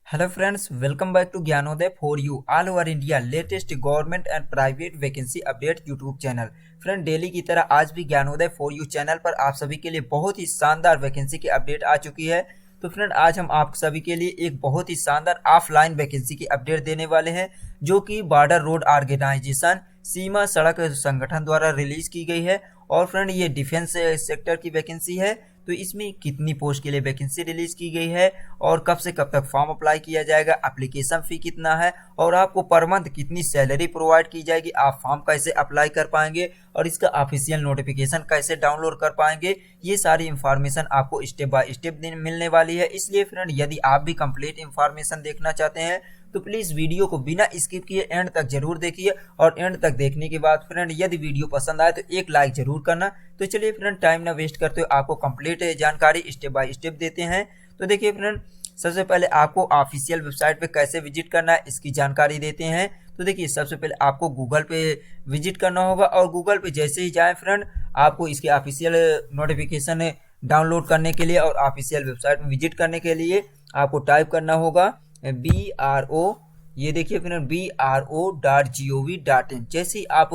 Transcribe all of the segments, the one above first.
Hello friends, welcome back to Gyanoday for you all over India latest government and private vacancy update YouTube channel. Friend, daily की तरह आज भी Gyanodaya for you channel पर आप सभी के लिए बहुत ही शानदार वैकेंसी की अपडेट आ चुकी है। तो फ्रेंड, आज हम आप सभी के लिए एक बहुत ही शानदार ऑफलाइन वैकेंसी की अपडेट देने वाले हैं, जो कि बॉर्डर रोड ऑर्गेनाइजेशन सीमा सड़क संगठन द्वारा रिलीज की गई है। और फ्रेंड, ये डिफेंस सेक्टर की वैकेंसी है। तो इसमें कितनी पोस्ट के लिए वैकेंसी रिलीज की गई है और कब से कब तक फॉर्म अप्लाई किया जाएगा, एप्लीकेशन फी कितना है और आपको पर मंथ कितनी सैलरी प्रोवाइड की जाएगी, आप फॉर्म कैसे अप्लाई कर पाएंगे और इसका ऑफिशियल नोटिफिकेशन कैसे डाउनलोड कर पाएंगे, ये सारी इंफॉर्मेशन आपको स्टेप बाय स्टेप मिलने वाली है। इसलिए फ्रेंड, यदि आप भी कंप्लीट इंफॉर्मेशन देखना चाहते हैं तो प्लीज वीडियो को बिना स्किप किए एंड तक जरूर देखिए। और एंड तक देखने के बाद फ्रेंड, यदि वीडियो पसंद आए तो एक लाइक जरूर करना। तो चलिए फ्रेंड, टाइम ना वेस्ट करते हुए आपको कंप्लीट जानकारी स्टेप बाय स्टेप देते हैं। तो देखिए फ्रेंड, सबसे पहले आपको ऑफिशियल वेबसाइट पे कैसे विजिट करना है इसकी जानकारी देते हैं। तो देखिए, सबसे पहले आपको गूगल पे विजिट करना होगा और गूगल पे जैसे ही जाए फ्रेंड, आपको इसके ऑफिशियल नोटिफिकेशन डाउनलोड करने के लिए और ऑफिशियल वेबसाइट में विजिट करने के लिए आपको टाइप करना होगा BRO। ये देखिए फ्रेंड, BRO.gov.in। जैसे ही आप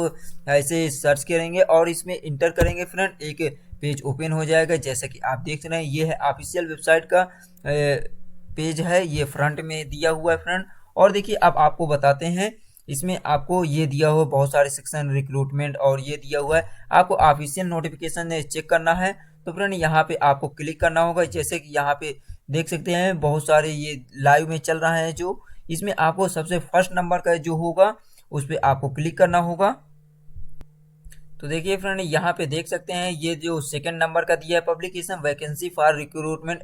ऐसे सर्च करेंगे और इसमें इंटर करेंगे फ्रेंड, एक पेज ओपन हो जाएगा। जैसे कि आप देख रहे हैं, ये है ऑफिशियल वेबसाइट का पेज है, ये फ्रंट में दिया हुआ है फ्रेंड। और देखिए, अब आपको बताते हैं, इसमें आपको ये दिया हुआ बहुत सारे सेक्शन, रिक्रूटमेंट और ये दिया हुआ है। आपको ऑफिशियल नोटिफिकेशन चेक करना है तो फ्रेंड, यहाँ पे आपको क्लिक करना होगा। जैसे कि यहाँ पे देख सकते हैं, बहुत सारे ये लाइव में चल रहा है। जो इसमें आपको सबसे फर्स्ट नंबर का जो होगा उस पर आपको क्लिक करना होगा। तो देखिए फ्रेंड, यहाँ पे देख सकते हैं, ये जो सेकंड नंबर का दिया है, publication vacancy for recruitment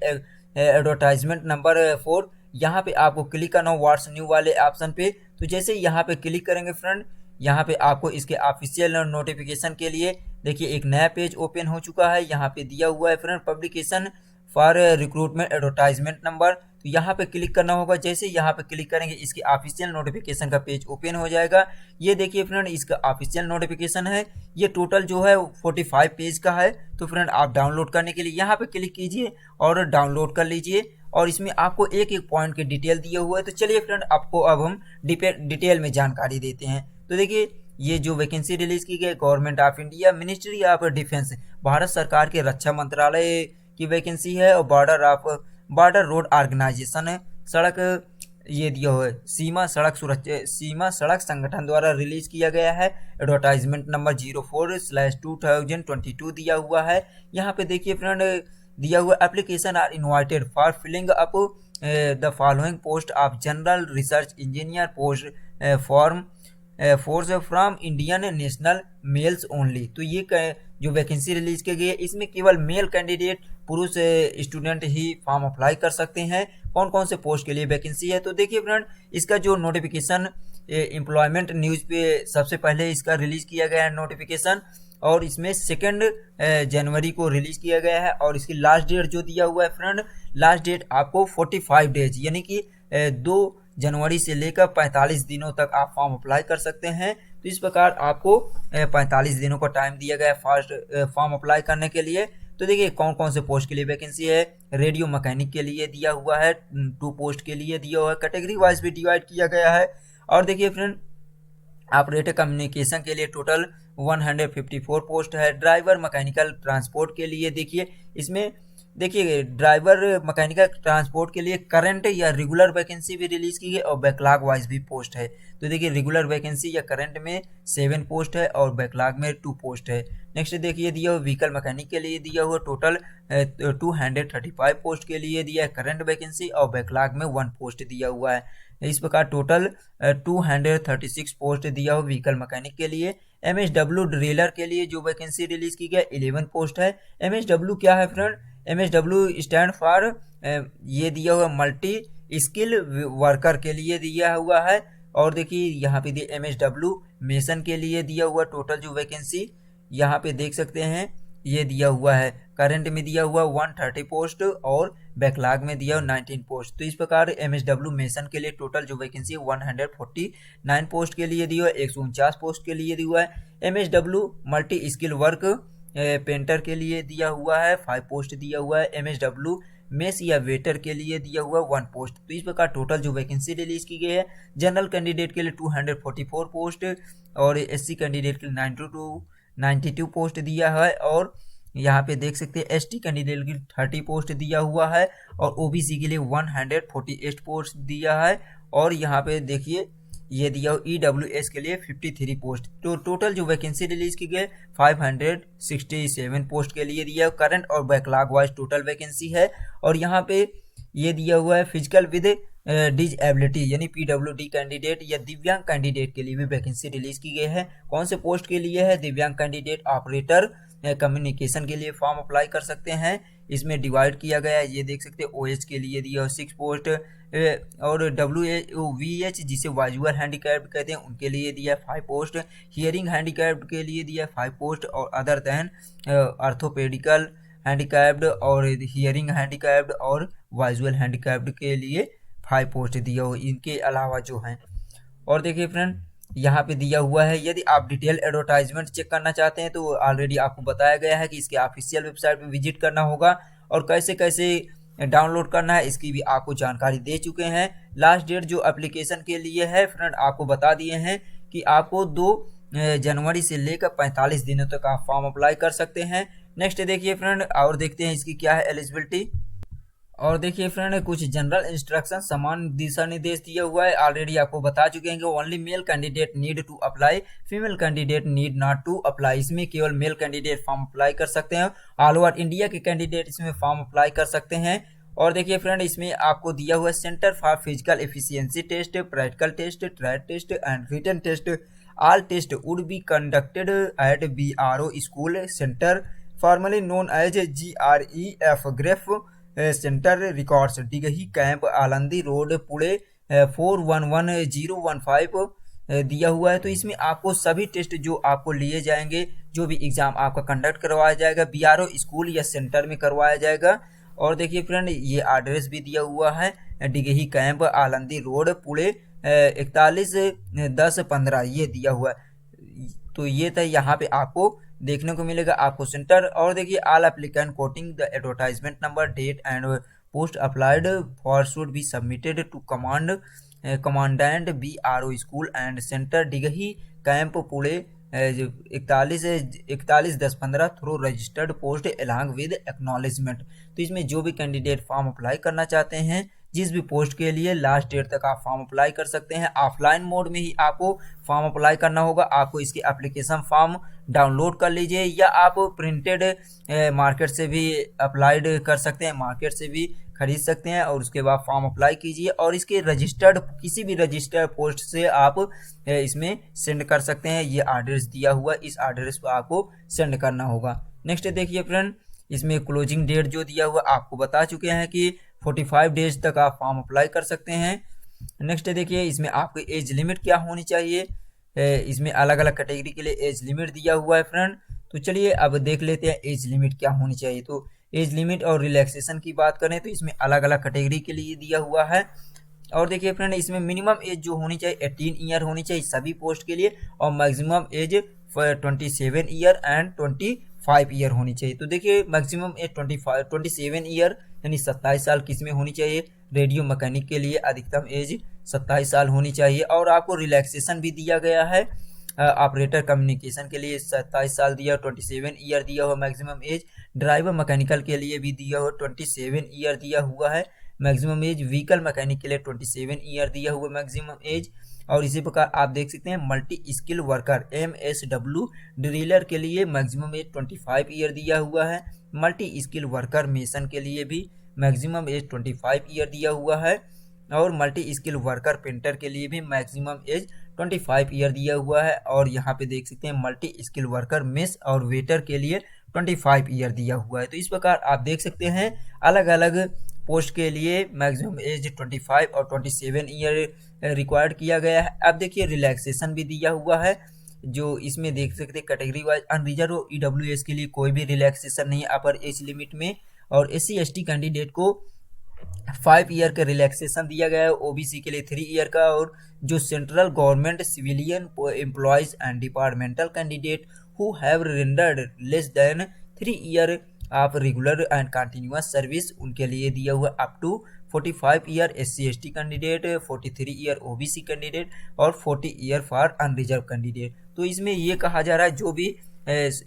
advertisement number 4। यहाँ पे आपको क्लिक करना हो व्हाट्स न्यू वाले ऑप्शन पे। तो जैसे यहाँ पे क्लिक करेंगे फ्रेंड, यहाँ पे आपको इसके ऑफिशियल नोटिफिकेशन के लिए देखिए एक नया पेज ओपन हो चुका है। यहाँ पे दिया हुआ है friend, publication for recruitment advertisement number. तो यहाँ पे क्लिक करना होगा। जैसे यहाँ पे क्लिक करेंगे, इसकी ऑफिशियल नोटिफिकेशन का पेज ओपन हो जाएगा। ये देखिए फ्रेंड, इसका ऑफिशियल नोटिफिकेशन है। ये टोटल जो है 45 पेज का है। तो फ्रेंड, आप डाउनलोड करने के लिए यहाँ पे क्लिक कीजिए और डाउनलोड कर लीजिए। और इसमें आपको एक एक पॉइंट के डिटेल दिए हुए है। तो चलिए फ्रेंड, आपको अब हम डिटेल में जानकारी देते हैं। तो देखिए, ये जो वैकेंसी रिलीज की गई, government of India, ministry of defence, Bharat सरकार के रक्षा मंत्रालय की वैकेंसी है। और बॉर्डर रोड ऑर्गेनाइजेशन है, सड़क ये दिया हुआ है, सीमा सड़क संगठन द्वारा रिलीज किया गया है। एडवर्टाइजमेंट नंबर 04/2022 दिया हुआ है। यहाँ पे देखिए फ्रेंड, दिया हुआ application are invited for filling up the following post of general research engineer post form force from Indian national males only. तो ये जो वैकेंसी रिलीज की गई है, इसमें केवल मेल कैंडिडेट, पुरुष स्टूडेंट ही फॉर्म अप्लाई कर सकते हैं। कौन कौन से पोस्ट के लिए वैकेंसी है, तो देखिए फ्रेंड, इसका जो नोटिफिकेशन एम्प्लॉयमेंट न्यूज़ पे सबसे पहले इसका रिलीज किया गया है नोटिफिकेशन। और इसमें 2 जनवरी को रिलीज किया गया है। और इसकी लास्ट डेट जो दिया हुआ है फ्रेंड, लास्ट डेट आपको 45 डेज यानी कि 2 जनवरी से लेकर 45 दिनों तक आप फॉर्म अप्लाई कर सकते हैं। तो इस प्रकार आपको 45 दिनों का टाइम दिया गया है फर्स्ट फॉर्म अप्लाई करने के लिए। तो देखिए, कौन कौन से पोस्ट के लिए वैकेंसी है। रेडियो मैकेनिक के लिए दिया हुआ है, 2 पोस्ट के लिए दिया हुआ है, कैटेगरी वाइज भी डिवाइड किया गया है। और देखिए फ्रेंड, ऑपरेटर कम्युनिकेशन के लिए टोटल 154 पोस्ट है। ड्राइवर मैकेनिकल ट्रांसपोर्ट के लिए देखिए, इसमें देखिए ड्राइवर मैकेनिकल ट्रांसपोर्ट के लिए करंट या रेगुलर वैकेंसी भी रिलीज की है और बैकलॉग वाइज भी पोस्ट है। तो देखिए, रेगुलर वैकेंसी या करंट में 7 पोस्ट है और बैकलॉग में 2 पोस्ट है। नेक्स्ट देखिए, दिया हुआ व्हीकल मैकेनिक के लिए दिया हुआ टोटल 235 पोस्ट के लिए दिया है करंट वैकेंसी और बैकलॉग में 1 पोस्ट दिया हुआ है। इस प्रकार टोटल 236 पोस्ट दिया हुआ व्हीकल मैकेनिक के लिए। MSW ड्रिलर के लिए जो वैकेंसी रिलीज की गई 11 पोस्ट है। MSW क्या है फ्रेंड, MSW स्टैंड फॉर ये दिया हुआ मल्टी स्किल वर्कर के लिए दिया हुआ है। और देखिए, यहाँ पे दिया MSW मेसन के लिए दिया हुआ टोटल जो वैकेंसी यहाँ पे देख सकते हैं, ये दिया हुआ है। करंट में दिया हुआ 130 पोस्ट और बैकलॉग में दिया हुआ 19 पोस्ट। तो इस प्रकार MSW मेसन के लिए टोटल जो वैकेंसी है 149 पोस्ट के लिए दिया हुआ है, 149 पोस्ट के लिए दिया हुआ है। MSW multi skill work painter के लिए दिया हुआ है 5 पोस्ट दिया हुआ है। MSW मेस या वेटर के लिए दिया हुआ 1 पोस्ट। तो इस प्रकार टोटल जो वैकेंसी रिलीज की गई है, जनरल कैंडिडेट के लिए 244 पोस्ट और एससी कैंडिडेट के लिए 92 पोस्ट दिया है, और यहाँ पे देख सकते हैं एसटी कैंडिडेट के लिए 30 पोस्ट दिया हुआ है, और ओबीसी के लिए 148 पोस्ट दिया है, और यहाँ पे देखिए ये दिया ईडब्ल्यूएस के लिए 53 पोस्ट। तो टोटल जो वैकेंसी रिलीज की गई 567 पोस्ट के लिए दिया, करंट और बैकलॉग वाइज टोटल वैकेंसी है। और यहाँ पे ये दिया हुआ है फिजिकल विद डिजेबिलिटी यानी पीडब्ल्यूडी कैंडिडेट या दिव्यांग कैंडिडेट के लिए भी वैकेंसी रिलीज की गई है। कौन से पोस्ट के लिए है? दिव्यांग कैंडिडेट ऑपरेटर कम्युनिकेशन के लिए फॉर्म अप्लाई कर सकते हैं। इसमें डिवाइड किया गया है, ये देख सकते हैं ओएच के लिए दिया 6 पोस्ट, और WVH जिसे वाइजुअल हैंडीकैप्ड कहते हैं उनके लिए दिया 5 पोस्ट, हियरिंग हैंडीकैप्ड के लिए दिया 5 पोस्ट, और अदर दैन ऑर्थोपेडिकल हैंडीकैप्ड और हियरिंग हैंडीकैप्ड और वाइजुअल हैंडीकैप्ड के लिए 5 पोस्ट दिया हो, इनके अलावा जो हैं। और देखिए फ्रेंड यहाँ पे दिया हुआ है, यदि आप डिटेल एडवर्टाइजमेंट चेक करना चाहते हैं तो ऑलरेडी आपको बताया गया है कि इसके ऑफिशियल वेबसाइट पे विजिट करना होगा, और कैसे कैसे डाउनलोड करना है इसकी भी आपको जानकारी दे चुके हैं। लास्ट डेट जो एप्लीकेशन के लिए है फ्रेंड आपको बता दिए हैं कि आपको 2 जनवरी से लेकर 45 दिनों तक आप फॉर्म अप्लाई कर सकते हैं। नेक्स्ट देखिए फ्रेंड, और देखते हैं इसकी क्या है एलिजिबिलिटी। और देखिए फ्रेंड कुछ जनरल इंस्ट्रक्शन समान दिशा निर्देश दिया हुआ है, ऑलरेडी आपको बता चुके हैं कि only male candidate need to apply, female candidate need not to apply. इसमें केवल मेल कैंडिडेट फॉर्म अप्लाई कर सकते हैं, ऑल ओवर इंडिया के कैंडिडेट इसमें फॉर्म अप्लाई कर सकते हैं। और देखिए फ्रेंड इसमें आपको दिया हुआ है centre for physical efficiency test, practical test, trial test and written test. All test would be conducted at BRO school centre formerly known as GREF GREF centre records, Dighi camp, Alandi road, Pune 411015 दिया हुआ है। तो इसमें आपको सभी टेस्ट जो आपको लिए जाएंगे, जो भी एग्जाम आपका कंडक्ट करवाया जाएगा BRO स्कूल या सेंटर में करवाया जाएगा। और देखिए फ्रेंड ये एड्रेस भी दिया हुआ है, डिगही कैंप, आलंदी रोड, पुणे 411015 ये दिया हुआ है। तो ये था, यहाँ पे आपको देखने को मिलेगा आपको सेंटर। और देखिए all applicant quoting the advertisement number, date and post applied for should be submitted to commandant BRO school and centre, Dighi camp, Pune 411015 through registered post along with acknowledgement. तो इसमें जो भी कैंडिडेट फॉर्म अप्लाई करना चाहते हैं जिस भी पोस्ट के लिए, लास्ट डेट तक आप फॉर्म अप्लाई कर सकते हैं। ऑफलाइन मोड में ही आपको फॉर्म अप्लाई करना होगा। आपको इसकी एप्लीकेशन फॉर्म डाउनलोड कर लीजिए, या आप प्रिंटेड मार्केट से भी अप्लाइड कर सकते हैं, मार्केट से भी खरीद सकते हैं, और उसके बाद फॉर्म अप्लाई कीजिए। और इसके रजिस्टर्ड किसी भी रजिस्टर्ड पोस्ट से आप इसमें सेंड कर सकते हैं। ये एड्रेस दिया हुआ, इस एड्रेस पर आपको सेंड करना होगा। नेक्स्ट देखिए फ्रेंड इसमें क्लोजिंग डेट जो दिया हुआ आपको बता चुके हैं कि 45 डेज तक आप फॉर्म अप्लाई कर सकते हैं। नेक्स्ट देखिए इसमें आपकी एज लिमिट क्या होनी चाहिए, इसमें अलग अलग कैटेगरी के लिए एज लिमिट दिया हुआ है फ्रेंड। तो चलिए अब देख लेते हैं एज लिमिट क्या होनी चाहिए। तो एज लिमिट और रिलैक्सेशन की बात करें तो इसमें अलग अलग कैटेगरी के लिए दिया हुआ है। और देखिए फ्रेंड इसमें मिनिमम एज जो होनी चाहिए 18 ईयर होनी चाहिए सभी पोस्ट के लिए, और maximum age 27 year and 25 year होनी चाहिए। तो देखिए मैक्सिमम एज 27 ईयर यानी 27 साल किस में होनी चाहिए, रेडियो मैकेनिक के लिए अधिकतम एज 27 साल होनी चाहिए। और आपको रिलैक्सेशन भी दिया गया है, ऑपरेटर कम्युनिकेशन के लिए 27 साल दिया, 27 ईयर दिया हुआ मैक्सिमम एज। ड्राइवर मैकेनिकल के लिए भी दिया हुआ 27 ईयर दिया हुआ है मैक्सिमम एज। व्हीकल मैकेनिक के लिए 27 ईयर दिया हुआ मैक्सिमम एज। और इसी प्रकार आप देख सकते हैं multi skill worker MSW driller के लिए मैक्सिमम एज 25 ईयर दिया हुआ है। मल्टी स्किल वर्कर मेसन के लिए भी मैक्सिमम एज 25 ईयर दिया हुआ है। और मल्टी स्किल वर्कर पेंटर के लिए भी मैक्सिमम एज 25 ईयर दिया हुआ है। और यहाँ पे देख सकते हैं मल्टी स्किल वर्कर मेस और वेटर के लिए 25 ईयर दिया हुआ है। तो इस प्रकार आप देख सकते हैं अलग अलग पोस्ट के लिए मैक्सिमम एज 25 और 27 ईयर रिक्वायर्ड किया गया है। अब देखिए रिलैक्सेशन भी दिया हुआ है, जो इसमें देख सकते हैं कैटेगरी वाइज अनरिजर्व और EWS के लिए कोई भी रिलैक्सेशन नहीं है अपर एज लिमिट में। और SC ST कैंडिडेट को 5 ईयर का रिलैक्सेशन दिया गया है, OBC के लिए 3 ईयर का। और जो central government civilian employees and departmental candidate who have rendered less than 3 year आप रेगुलर एंड कंटिन्यूअस सर्विस उनके लिए दिया हुआ up to 45 year SC/ST candidate, 43 year OBC candidate और 40 ईयर फॉर अनरिजर्व कैंडिडेट। तो इसमें ये कहा जा रहा है जो भी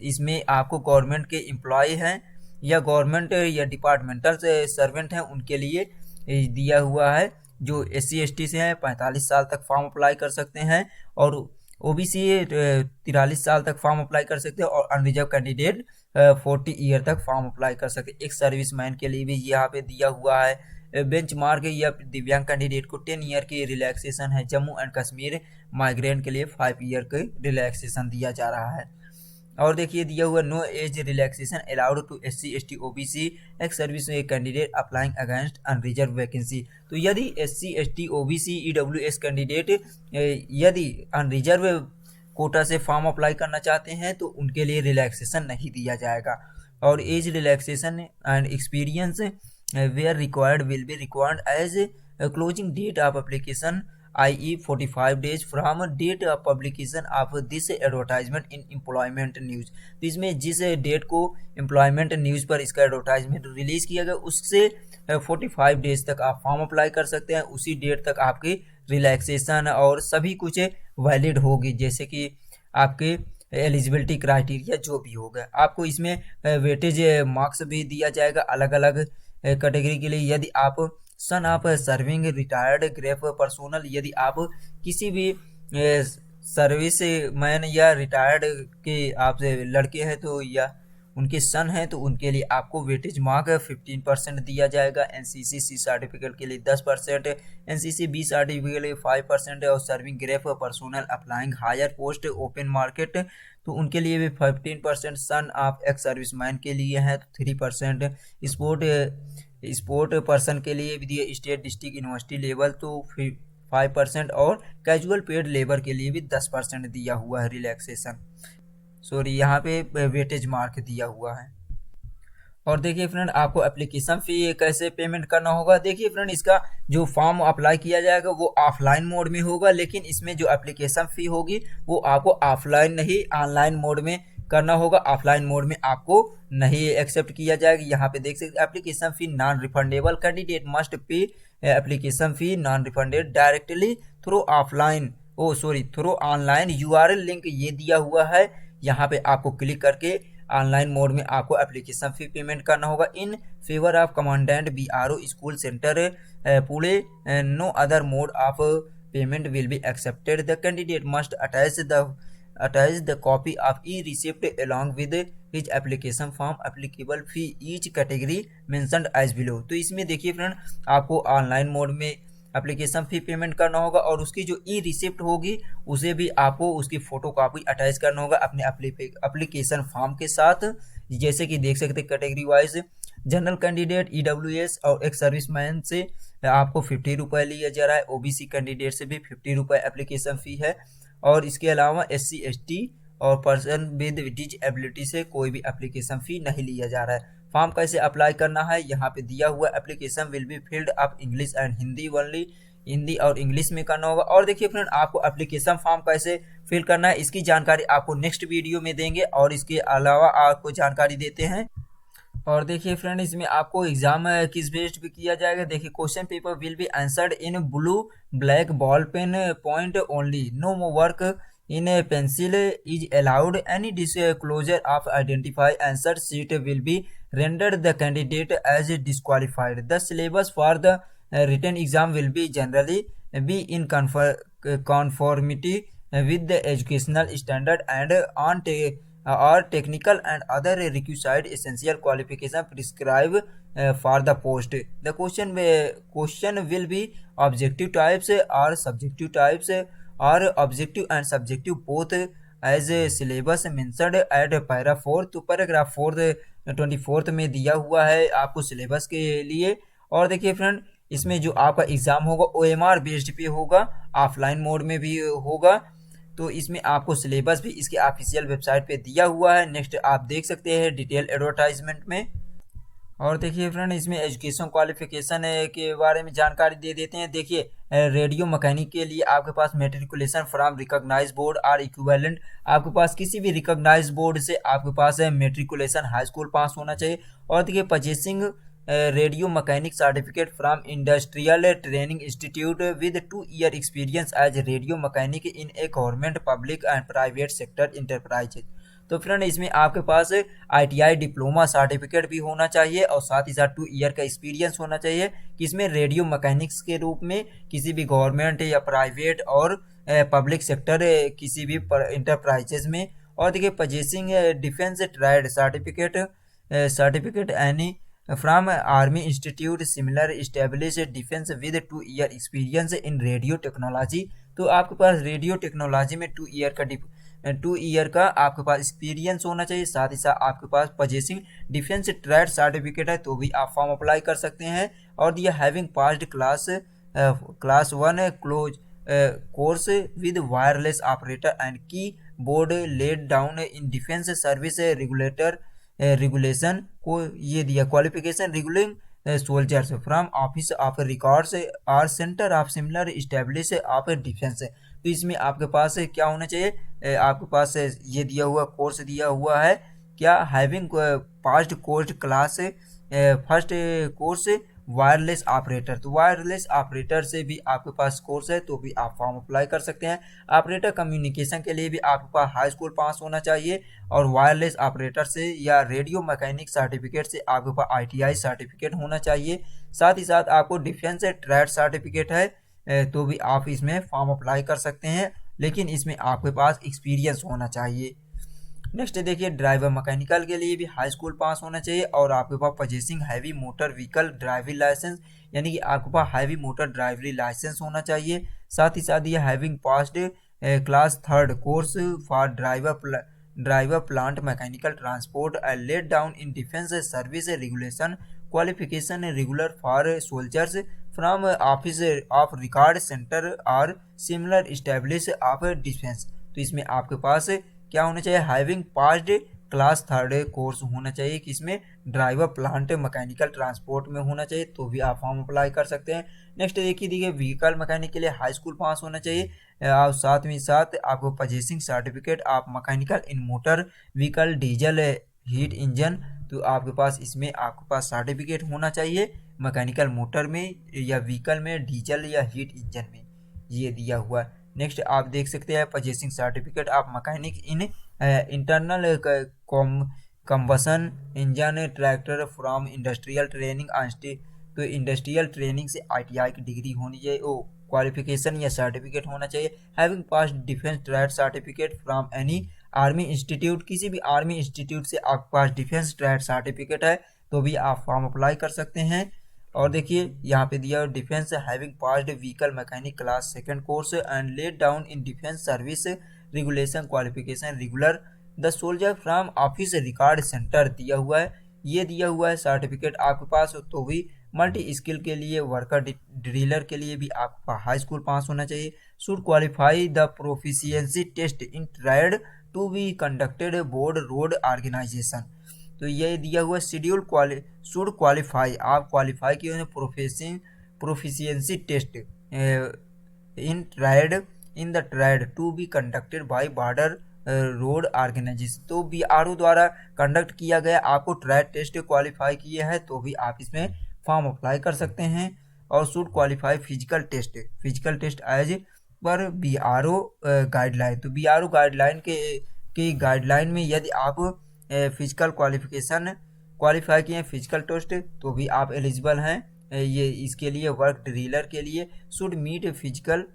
इसमें आपको गवर्नमेंट के एम्प्लॉय हैं या गवर्नमेंट या डिपार्टमेंटल सर्वेंट हैं उनके लिए दिया हुआ है। जो SC/ST से हैं 45 साल तक फॉर्म अप्लाई कर सकते हैं और OBC 43 साल तक फॉर्म अप्लाई कर सकते हैं और अनरिजर्व कैंडिडेट 40 ईयर तक फॉर्म अप्लाई कर सकते हैं। एक सर्विसमैन के लिए भी यहाँ पे दिया हुआ है बेंचमार्क या दिव्यांग कैंडिडेट को 10 ईयर की रिलैक्सेशन है। जम्मू एंड कश्मीर माइग्रेंट के लिए 5 ईयर के रिलैक्सेशन दिया जा रहा है। और देखिए दिया हुआ no age relaxation allowed to SC/ST OBC ex service candidate applying against unreserve vacancy. तो यदि SC/ST OBC EWS कैंडिडेट यदि अनरिजर्व कोटा से फॉर्म अप्लाई करना चाहते हैं तो उनके लिए रिलैक्सेशन नहीं दिया जाएगा। और age relaxation and experience where required will be required as closing date of application i.e. 45 days from date of publication of this advertisement in employment news। तो इसमें जिस डेट को एम्प्लॉयमेंट न्यूज़ पर इसका एडवर्टाइजमेंट रिलीज किया गया उससे 45 days तक आप फॉर्म अप्लाई कर सकते हैं। उसी डेट तक आपकी रिलैक्सेशन और सभी कुछ वैलिड होगी, जैसे कि आपके एलिजिबिलिटी क्राइटेरिया जो भी होगा। आपको इसमें वेटेज मार्क्स भी दिया जाएगा अलग अलग कैटेगरी के लिए। यदि आप son of serving retired grief personnel, यदि आप किसी भी सर्विस मैन या रिटायर्ड के आप लड़के हैं तो या उनके सन हैं तो उनके लिए आपको वेटेज मार्क 15% दिया जाएगा। NCC C सर्टिफिकेट के लिए 10%, NCC B सर्टिफिकेट के लिए 5% और serving GREF personnel applying higher post open market तो उनके लिए भी 15%। सन ऑफ एक्स सर्विसमैन के लिए है तो 3%। स्पोर्ट पर्सन के लिए भी दिए स्टेट डिस्ट्रिक्ट यूनिवर्सिटी लेवल तो 5% और कैजुअल पेड लेबर के लिए भी 10% दिया हुआ है रिलैक्सेशन। सॉरी यहाँ पे वेटेज मार्क दिया हुआ है। और देखिए फ्रेंड आपको एप्लीकेशन फ़ी कैसे पेमेंट करना होगा। देखिए फ्रेंड इसका जो फॉर्म अप्लाई किया जाएगा वो ऑफलाइन मोड में होगा, लेकिन इसमें जो एप्लीकेशन फ़ी होगी वो आपको ऑफलाइन नहीं ऑनलाइन मोड में करना होगा। ऑफलाइन मोड में आपको नहीं एक्सेप्ट किया जाएगा। यहाँ पे देख सकते application fee non refundable, candidate must pay application fee non refunded directly through through online URL link ये दिया हुआ है। यहाँ पे आपको क्लिक करके ऑनलाइन मोड में आपको एप्लीकेशन फ़ी पेमेंट करना होगा। In favour of commandant BRO school centre Pune no other mode of payment will be accepted. The candidate must attach the copy of e-receipt along with his application form applicable fee each category mentioned as below। तो इसमें देखिए friend आपको online mode में application fee payment करना होगा और उसकी जो ई-रिसिप्ट होगी उसे भी आपको उसकी फ़ोटो कॉपी अटैच करना होगा अपने एप्लीकेशन फॉर्म के साथ। जैसे कि देख सकते category wise general candidate EWS और एक सर्विसमैन से आपको 50 रुपये लिया जा रहा है। OBC कैंडिडेट से भी 50 रुपये एप्लीकेशन फ़ी है। और इसके अलावा SC/ST और पर्सन विद डिसेबिलिटी से कोई भी एप्लीकेशन फ़ी नहीं लिया जा रहा है। फॉर्म कैसे अप्लाई करना है यहाँ पे दिया हुआ application will be filled up English and Hindi only, Hindi और इंग्लिश में करना होगा। और देखिए फ्रेंड आपको एप्लीकेशन फॉर्म कैसे फिल करना है इसकी जानकारी आपको नेक्स्ट वीडियो में देंगे और इसके अलावा आपको जानकारी देते हैं। और देखिए फ्रेंड इसमें आपको एग्जाम किस बेस्ड पे किया जाएगा। देखिए question paper will be answered in blue black ball pen point only, no work in pencil is allowed, any disclosure of identify answer sheet will be rendered the candidate as disqualified। The syllabus for the written exam will be generally be in conformity with the educational standard and or technical and other requisite essential qualification prescribed for the post। The question will be objective types or subjective types or objective and subjective both as syllabus mentioned at paragraph 4। तो paragraph 24 में दिया हुआ है आपको syllabus के लिए। और देखिए फ्रेंड इसमें जो आपका एग्ज़ाम होगा OMR बेस्ड पे होगा, ऑफलाइन मोड में भी होगा। तो इसमें आपको सिलेबस भी इसके ऑफिशियल वेबसाइट पे दिया हुआ है। नेक्स्ट आप देख सकते हैं डिटेल एडवर्टाइजमेंट में। और देखिए फ्रेंड, इसमें एजुकेशन क्वालिफिकेशन के बारे में जानकारी दे देते हैं। देखिए, रेडियो मैकेनिक के लिए आपके पास matriculation from recognise board or equivalent, आपके पास किसी भी रिकॉग्नाइज बोर्ड से आपके पास मेट्रिकुलेशन हाई स्कूल पास होना चाहिए। और देखिए, possessing radio mechanic certificate from industrial training institute with 2 year experience as radio mechanic in a government public and private sector enterprises. तो फ्रेंड, इसमें आपके पास ITI डिप्लोमा सर्टिफिकेट भी होना चाहिए और साथ ही साथ 2 ईयर का एक्सपीरियंस होना चाहिए कि इसमें रेडियो मैकेनिक्स के रूप में किसी भी गवर्नमेंट या प्राइवेट और पब्लिक सेक्टर किसी भी इंटरप्राइजेज में। और देखिए, possessing defence trade certificate any from army institute similar establish defence with 2 year experience in radio technology. तो आपके पास रेडियो टेक्नोलॉजी में 2 ईयर का आपके पास एक्सपीरियंस होना चाहिए। साथ ही साथ आपके पास पजेसिंग डिफेंस ट्रेड सर्टिफिकेट है तो भी आप फॉर्म अप्लाई कर सकते हैं। और दिया having passed class 1 close course with wireless operator and keyboard laid down in defence service regulation को ये दिया qualification regulating soldiers from office of records or centre of similar establish of defence. तो इसमें आपके पास क्या होना चाहिए, आपके पास ये दिया हुआ कोर्स दिया हुआ है क्या, having past course class first course wireless operator. तो वायरलेस ऑपरेटर से भी आपके पास कोर्स है तो भी आप फॉर्म अप्लाई कर सकते हैं। ऑपरेटर कम्युनिकेशन के लिए भी आपके पास हाई स्कूल पास होना चाहिए। और वायरलेस ऑपरेटर से या रेडियो मैकेनिक सर्टिफिकेट से आपके पास ITI सर्टिफिकेट होना चाहिए। साथ ही साथ आपको डिफेंस ट्रेड सर्टिफिकेट है तो भी आप इसमें फॉर्म अप्लाई कर सकते हैं, लेकिन इसमें आपके पास एक्सपीरियंस होना चाहिए। नेक्स्ट देखिए, ड्राइवर मैकेनिकल के लिए भी हाई स्कूल पास होना चाहिए और आपके पास possessing heavy motor vehicle driving licence, यानी कि आपके पास हैवी मोटर ड्राइवरी लाइसेंस होना चाहिए। साथ ही साथ ये having passed class 3 course for driver plant mechanical transport laid down in defence service regulation qualification regular for soldiers from office of record centre और सिमिलर इस्टेब्लिश ऑफ डिफेंस। तो इसमें आपके पास क्या होना चाहिए, हैविंग पास्ड क्लास 3 कोर्स होना चाहिए कि इसमें ड्राइवर प्लांट मैकेनिकल ट्रांसपोर्ट में होना चाहिए तो भी आप फॉर्म अप्लाई कर सकते हैं। नेक्स्ट देखिए व्हीकल मैकेनिक के लिए हाई स्कूल पास होना चाहिए और साथ में साथ आपको पजेसिंग सर्टिफिकेट आप mechanical in motor vehicle diesel heat engine. तो आपके पास इसमें आपके पास सर्टिफिकेट होना चाहिए मैकेनिकल मोटर में या व्हीकल में डीजल या हीट इंजन में, ये दिया हुआ है। नेक्स्ट आप देख सकते हैं पजेसिंग सर्टिफिकेट आप mechanic in internal combustion engine tractor from industrial training. तो इंडस्ट्रियल ट्रेनिंग से ITI की डिग्री होनी चाहिए, ओ क्वालिफिकेशन या सर्टिफिकेट होना चाहिए। Having pass defence trade certificate from any army institute, किसी भी आर्मी इंस्टीट्यूट से आपके पास डिफेंस ट्रेड सर्टिफिकेट है तो भी आप फॉर्म अप्लाई कर सकते हैं। और देखिए यहाँ पे दिया defence having passed vehicle mechanic class 2 course and lead down in defence service regulation qualification regular the soldier from office record centre दिया हुआ है, ये दिया हुआ है सर्टिफिकेट आपके पास। तो भी मल्टी स्किल के लिए वर्कर ड्रिलर के लिए भी आपका हाई स्कूल पास होना चाहिए। Should qualify the proficiency test in trade to be conducted board road organisation. तो ये दिया हुआ शेड्यूल शुड क्वालिफाई, आप क्वालिफाई किए proficiency test in the trade to be conducted by border road organisation. तो BRO द्वारा कंडक्ट किया गया आपको ट्रेड टेस्ट क्वालिफाई किए हैं तो भी आप इसमें फॉर्म अप्लाई कर सकते हैं। और should qualify physical test as per BRO guideline. तो BRO गाइडलाइन के गाइडलाइन में यदि आप फिजिकल क्वालिफाई किए हैं फिजिकल टेस्ट तो भी आप एलिजिबल हैं ये इसके लिए। वर्क ड्रिलर के लिए should meet physical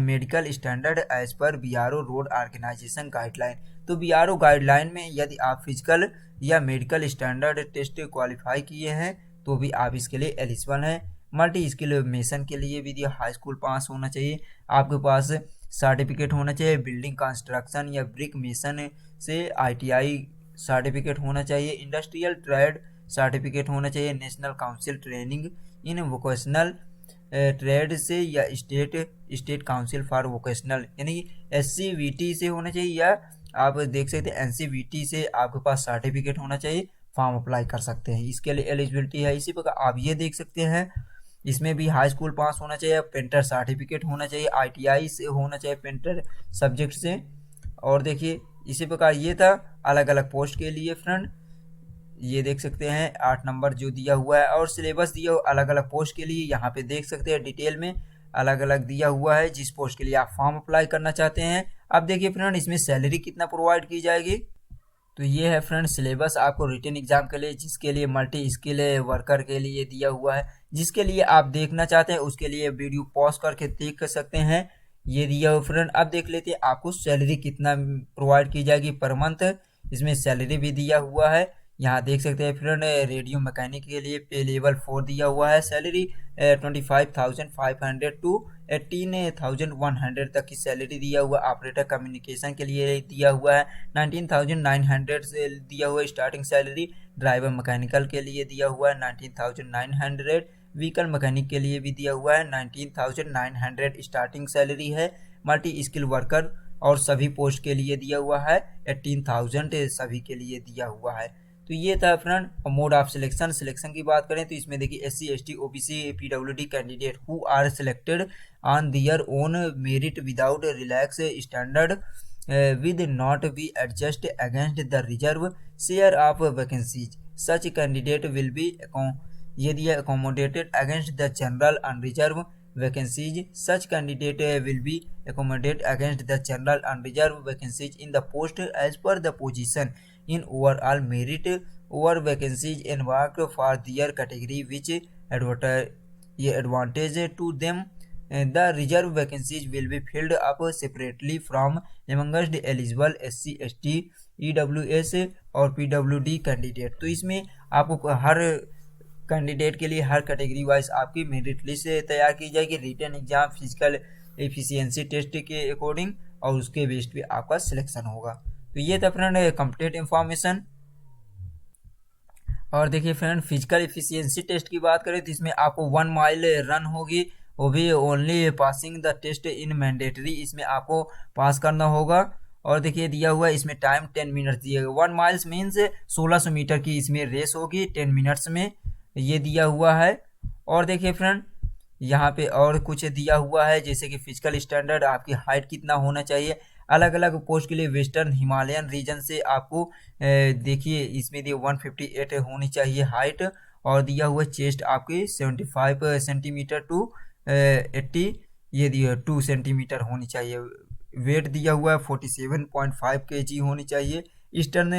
medical standard as per BRO road organisation guideline. तो BRO गाइडलाइन में यदि आप फिजिकल या मेडिकल स्टैंडर्ड टेस्ट क्वालिफाई किए हैं तो भी आप इसके लिए एलिजिबल हैं। मल्टी स्किल मेसन के लिए भी हाई स्कूल पास होना चाहिए, आपके पास सर्टिफिकेट होना चाहिए। बिल्डिंग कंस्ट्रक्शन या ब्रिक मेसन से ITI सर्टिफिकेट होना चाहिए। इंडस्ट्रियल ट्रेड सर्टिफिकेट होना चाहिए। National council training in vocational trade से या स्टेट काउंसिल फॉर वोकेशनल यानी SCVT से होना चाहिए, या आप देख सकते हैं NCVT से आपके पास सर्टिफिकेट होना चाहिए। फॉर्म अप्लाई कर सकते हैं, इसके लिए एलिजिबिलिटी है। इसी प्रकार आप ये देख सकते हैं, इसमें भी हाई स्कूल पास होना चाहिए, पेंटर सर्टिफिकेट होना चाहिए, ITI से होना चाहिए पेंटर सब्जेक्ट से। और देखिए इसी प्रकार ये था अलग अलग पोस्ट के लिए फ्रेंड, ये देख सकते हैं 8 नंबर जो दिया हुआ है, और सिलेबस दिया हुआ अलग अलग पोस्ट के लिए यहाँ पे देख सकते हैं डिटेल में अलग अलग दिया हुआ है जिस पोस्ट के लिए आप फॉर्म अप्लाई करना चाहते हैं। अब देखिए फ्रेंड इसमें सैलरी कितना प्रोवाइड की जाएगी। तो ये है फ्रेंड सिलेबस आपको रिटन एग्जाम के लिए, जिसके लिए मल्टी स्किल वर्कर के लिए दिया हुआ है। जिसके लिए आप देखना चाहते हैं उसके लिए वीडियो पॉज करके देख सकते हैं, ये दिया हुआ फ्रेंड। अब देख लेते हैं आपको सैलरी कितना प्रोवाइड की जाएगी पर मंथ, इसमें सैलरी भी दिया हुआ है। यहाँ देख सकते हैं फ्रेंड रेडियो मैकेनिक के लिए पे लेवल 4 दिया हुआ है, सैलरी 25,500 टू 18,100 तक की सैलरी दिया हुआ। ऑपरेटर कम्युनिकेशन के लिए दिया हुआ है 19,900 से दिया हुआ स्टार्टिंग सैलरी। ड्राइवर मैकेनिकल के लिए दिया हुआ है 19,900। व्हीकल मैकेनिक के लिए भी दिया हुआ है 19,900 स्टार्टिंग सैलरी है। मल्टी स्किल वर्कर और सभी पोस्ट के लिए दिया हुआ है 18,000 सभी के लिए दिया हुआ है। तो ये था फ्रेंड मोड ऑफ सिलेक्शन की बात करें तो इसमें देखिए SC ST OBC PWD candidate who are selected on their own merit without relax standard with not be adjust against the reserve share of vacancies such candidate will be यदि accommodated against the general unreserved vacancies such candidate will be accommodated against the general unreserved vacancies in the post as per the position in overall merit over vacancies embarked for their category which advantage to them. The reserve vacancies will be filled up separately from amongst eligible SC ST EWS और PWD candidate. तो इसमें आपको हर candidate के लिए हर category wise आपकी merit list तैयार की जाएगी written exam physical efficiency test के अकॉर्डिंग, और उसके बेस्ड पे आपका सिलेक्शन होगा। तो ये था फ्रेंड कंप्लीट इंफॉर्मेशन। और देखिए फ्रेंड फिजिकल एफिशिएंसी टेस्ट की बात करें तो इसमें आपको 1 माइल रन होगी, वो भी only passing the test in mandatory, इसमें आपको पास करना होगा। और देखिए दिया हुआ है इसमें टाइम 10 मिनट दिया हुआ। 1 माइल्स मीन्स 1600 मीटर की इसमें रेस होगी 10 मिनट्स में, ये दिया हुआ है। और देखिए फ्रेंड यहाँ पे और कुछ दिया हुआ है जैसे कि फिजिकल स्टैंडर्ड, आपकी हाइट कितना होना चाहिए। अलग अलग पोस्ट के लिए वेस्टर्न हिमालयन रीजन से आपको देखिए इसमें दिए 158 होनी चाहिए हाइट, और दिया हुआ चेस्ट आपकी 75 सेंटीमीटर टू 80 ये दिया 2 सेंटीमीटर होनी चाहिए। वेट दिया हुआ है 47.5 kg होनी चाहिए। ईस्टर्न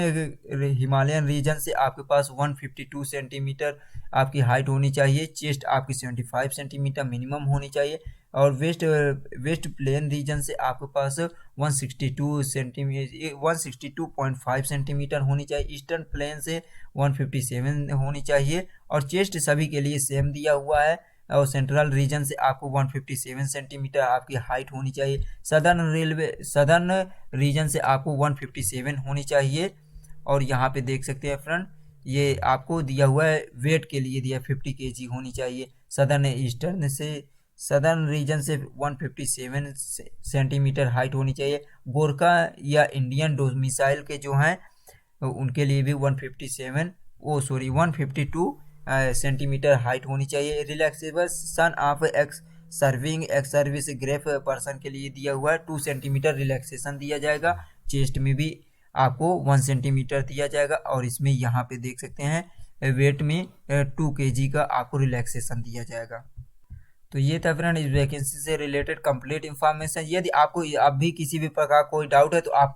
हिमालयन रीजन से आपके पास 152 सेंटीमीटर आपकी हाइट होनी चाहिए, चेस्ट आपकी 75 सेंटीमीटर मिनिमम होनी चाहिए। और वेस्ट प्लेन रीजन से आपके पास 162.5 सेंटीमीटर होनी चाहिए। ईस्टर्न प्लेन से 157 होनी चाहिए, और चेस्ट सभी के लिए सेम दिया हुआ है। और सेंट्रल रीजन से आपको 157 सेंटीमीटर आपकी हाइट होनी चाहिए। सदर्न रीजन से आपको 157 होनी चाहिए। और यहाँ पे देख सकते हैं फ्रेंड ये आपको दिया हुआ है वेट के लिए दिया 50 kg होनी चाहिए। सदर्न रीजन से 157 सेंटीमीटर हाइट होनी चाहिए। गोरखा या इंडियन डोमिसाइल के जो हैं उनके लिए भी 152 सेंटीमीटर हाइट होनी चाहिए। Relaxation of ex service grief person के लिए दिया हुआ है 2 सेंटीमीटर रिलैक्सेशन दिया जाएगा। चेस्ट में भी आपको 1 सेंटीमीटर दिया जाएगा, और इसमें यहाँ पे देख सकते हैं वेट में 2 kg का आपको रिलैक्सेशन दिया जाएगा। तो ये था फ्रेंड इस वैकेंसी से रिलेटेड कंप्लीट इन्फॉर्मेशन। यदि आपको अब भी किसी भी प्रकार कोई डाउट है तो आप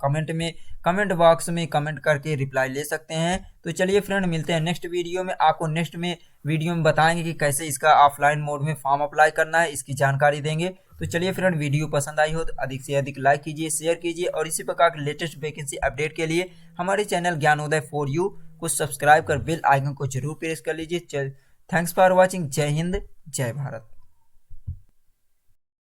कमेंट बॉक्स में कमेंट करके रिप्लाई ले सकते हैं। तो चलिए फ्रेंड मिलते हैं नेक्स्ट वीडियो में। आपको नेक्स्ट में वीडियो में बताएंगे कि कैसे इसका ऑफलाइन मोड में फॉर्म अप्लाई करना है, इसकी जानकारी देंगे। तो चलिए फ्रेंड वीडियो पसंद आई हो तो अधिक से अधिक लाइक कीजिए, शेयर कीजिए, और इसी प्रकार के लेटेस्ट वैकेंसी अपडेट के लिए हमारे चैनल ज्ञानोदय फॉर यू को सब्सक्राइब कर बेल आइकन को जरूर प्रेस कर लीजिए। Thanks for watching. जय हिंद, जय भारत।